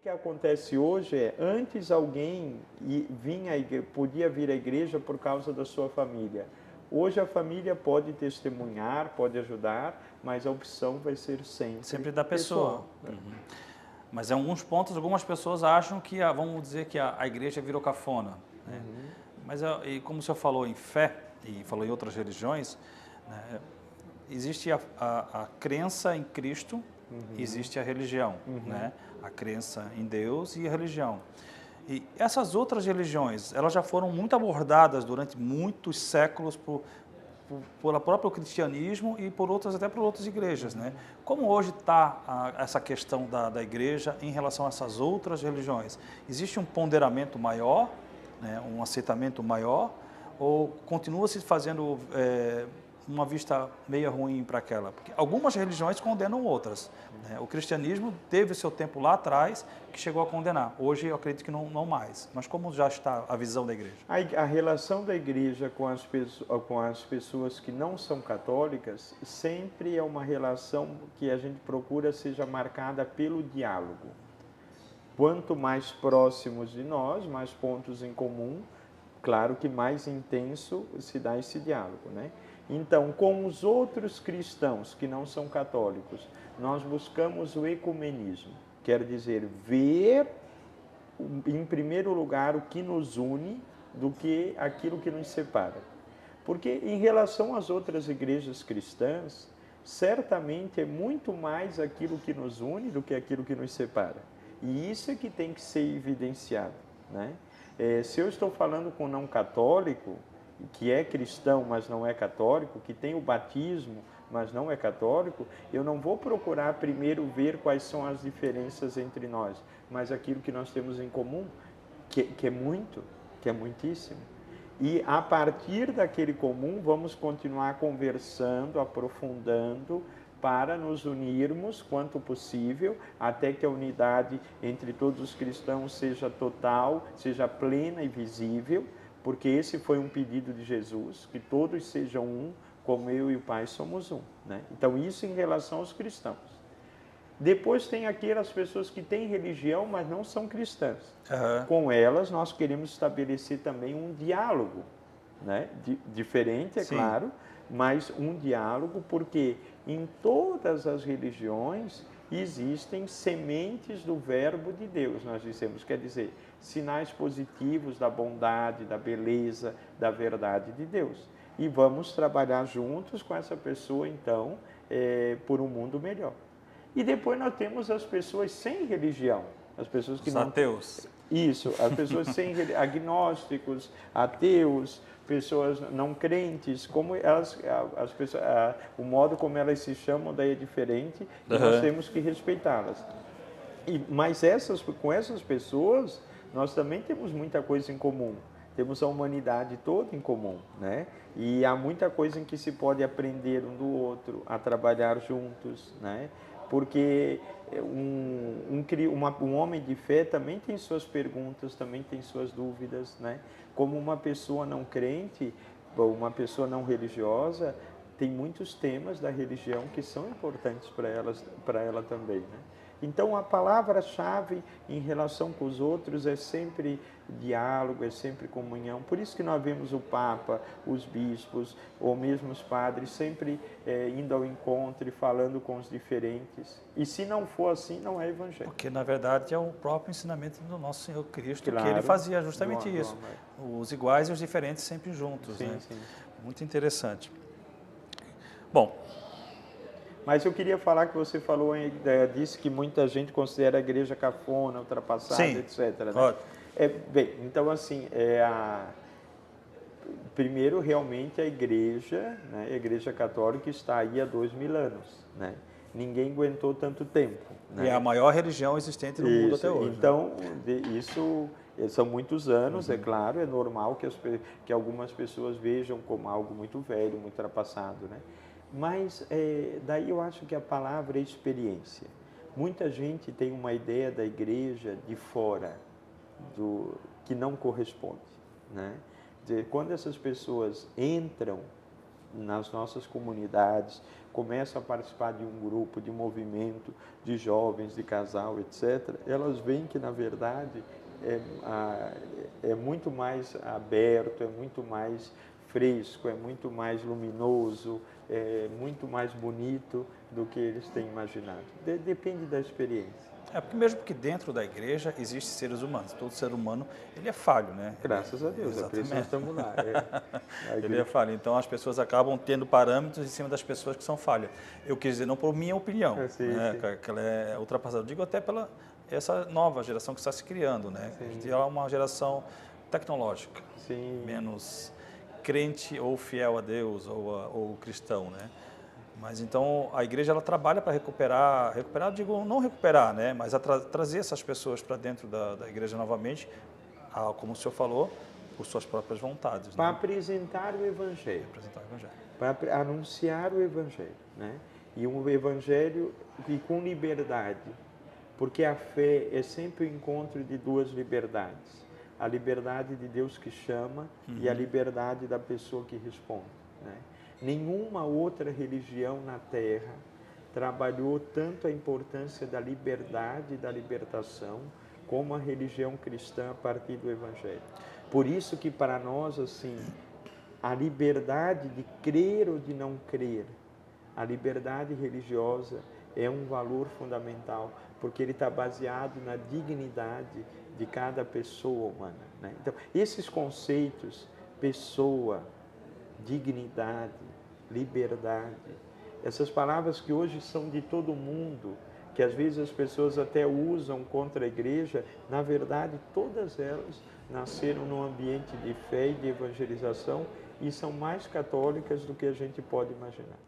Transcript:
O que acontece hoje é, antes alguém podia vir à igreja por causa da sua família. Hoje a família pode testemunhar, pode ajudar, mas a opção vai ser sempre Da pessoa. pessoal. Uhum. Mas em alguns pontos, algumas pessoas acham que, vamos dizer que a igreja virou cafona. Né? Mas, e como o senhor falou em fé, e falou em outras religiões, né, existe a crença em Cristo, existe a religião, né? A crença em Deus e a religião. E essas outras religiões, elas já foram muito abordadas durante muitos séculos pelo próprio cristianismo e até por outras igrejas, né? Como hoje está essa questão da igreja em relação a essas outras religiões? Existe um ponderamento maior, né? Um aceitamento maior, ou continua se fazendo uma vista meio ruim para aquela? Porque algumas religiões condenam outras, né? O cristianismo teve o seu tempo lá atrás que chegou a condenar. Hoje eu acredito que não mais. Mas como já está a visão da igreja? A relação da igreja com as pessoas que não são católicas sempre é uma relação que a gente procura seja marcada pelo diálogo. Quanto mais próximos de nós, mais pontos em comum, claro que mais intenso se dá esse diálogo, né? Então, com os outros cristãos que não são católicos, nós buscamos o ecumenismo, quer dizer, ver em primeiro lugar o que nos une do que aquilo que nos separa. Porque em relação às outras igrejas cristãs, certamente é muito mais aquilo que nos une do que aquilo que nos separa. E isso é que tem que ser evidenciado, né? Se eu estou falando com um não católico, que é cristão, mas não é católico, que tem o batismo, mas não é católico, eu não vou procurar primeiro ver quais são as diferenças entre nós, mas aquilo que nós temos em comum, que é muito, que é muitíssimo. E a partir daquele comum, vamos continuar conversando, aprofundando, para nos unirmos quanto possível, até que a unidade entre todos os cristãos seja total, seja plena e visível, porque esse foi um pedido de Jesus, que todos sejam um, como eu e o Pai somos um, né? Então, isso em relação aos cristãos. Depois tem aquelas pessoas que têm religião, mas não são cristãs. Com elas, nós queremos estabelecer também um diálogo, né? Diferente, é claro, mas um diálogo, porque em todas as religiões existem sementes do verbo de Deus, nós dissemos, quer dizer, sinais positivos da bondade, da beleza, da verdade de Deus. E vamos trabalhar juntos com essa pessoa, então, por um mundo melhor. E depois nós temos as pessoas sem religião, as pessoas que Os não... ateus. Isso, as pessoas sem agnósticos, ateus, pessoas não crentes, como as pessoas, o modo como elas se chamam daí é diferente e nós temos que respeitá-las. Mas com essas pessoas nós também temos muita coisa em comum. Temos a humanidade toda em comum, né? E há muita coisa em que se pode aprender um do outro, a trabalhar juntos, né? Porque um homem de fé também tem suas perguntas, também tem suas dúvidas, né? Como uma pessoa não crente, uma pessoa não religiosa, tem muitos temas da religião que são importantes para ela também, né? Então, a palavra-chave em relação com os outros é sempre diálogo, é sempre comunhão. Por isso que nós vemos o Papa, os bispos, ou mesmo os padres, sempre indo ao encontro e falando com os diferentes. E se não for assim, não é evangelho. Porque, na verdade, é o próprio ensinamento do nosso Senhor Cristo, claro, que ele fazia justamente isso. Os iguais e os diferentes sempre juntos. Sim, né? sim. Muito interessante. Bom... Mas eu queria falar que você falou, disse que muita gente considera a igreja cafona, ultrapassada, etc. Né? Bem, então assim, primeiro realmente a igreja, né, a igreja católica está aí há 2000 anos, né? Ninguém aguentou tanto tempo. Né? E é a maior religião existente no mundo até hoje. Então, isso são muitos anos, é claro, é normal que algumas pessoas vejam como algo muito velho, muito ultrapassado, né? Mas daí eu acho que a palavra é experiência. Muita gente tem uma ideia da igreja de fora, que não corresponde, né? Quando essas pessoas entram nas nossas comunidades, começam a participar de um grupo, de movimento, de jovens, de casal, etc., elas veem que, na verdade, é muito mais aberto, é muito mais fresco, é muito mais luminoso, é muito mais bonito do que eles têm imaginado. Depende da experiência. Porque mesmo que dentro da igreja existem seres humanos, todo ser humano ele é falho, né? Graças a Deus, é por isso nós estamos lá. Ele é falho, então as pessoas acabam tendo parâmetros em cima das pessoas que são falhas. Eu quis dizer, não por minha opinião, sim, né? sim. Que ela é ultrapassada. Eu digo até pela essa nova geração que está se criando, né? A gente é uma geração tecnológica, Sim. menos crente ou fiel a Deus ou cristão, né? Mas então a igreja ela trabalha para recuperar, digo não recuperar, né? Mas trazer essas pessoas para dentro da igreja novamente, como o senhor falou, por suas próprias vontades. Para né? apresentar o Evangelho. Apresentar o Evangelho. Para anunciar o Evangelho, né? E um Evangelho e com liberdade, porque a fé é sempre o encontro de duas liberdades. A liberdade de Deus que chama e a liberdade da pessoa que responde, né? Nenhuma outra religião na Terra trabalhou tanto a importância da liberdade e da libertação como a religião cristã a partir do Evangelho. Por isso que para nós, assim, a liberdade de crer ou de não crer, a liberdade religiosa é um valor fundamental, porque ele está baseado na dignidade de cada pessoa humana, né? Então, esses conceitos, pessoa, dignidade, liberdade, essas palavras que hoje são de todo mundo, que às vezes as pessoas até usam contra a igreja, na verdade todas elas nasceram num ambiente de fé e de evangelização e são mais católicas do que a gente pode imaginar.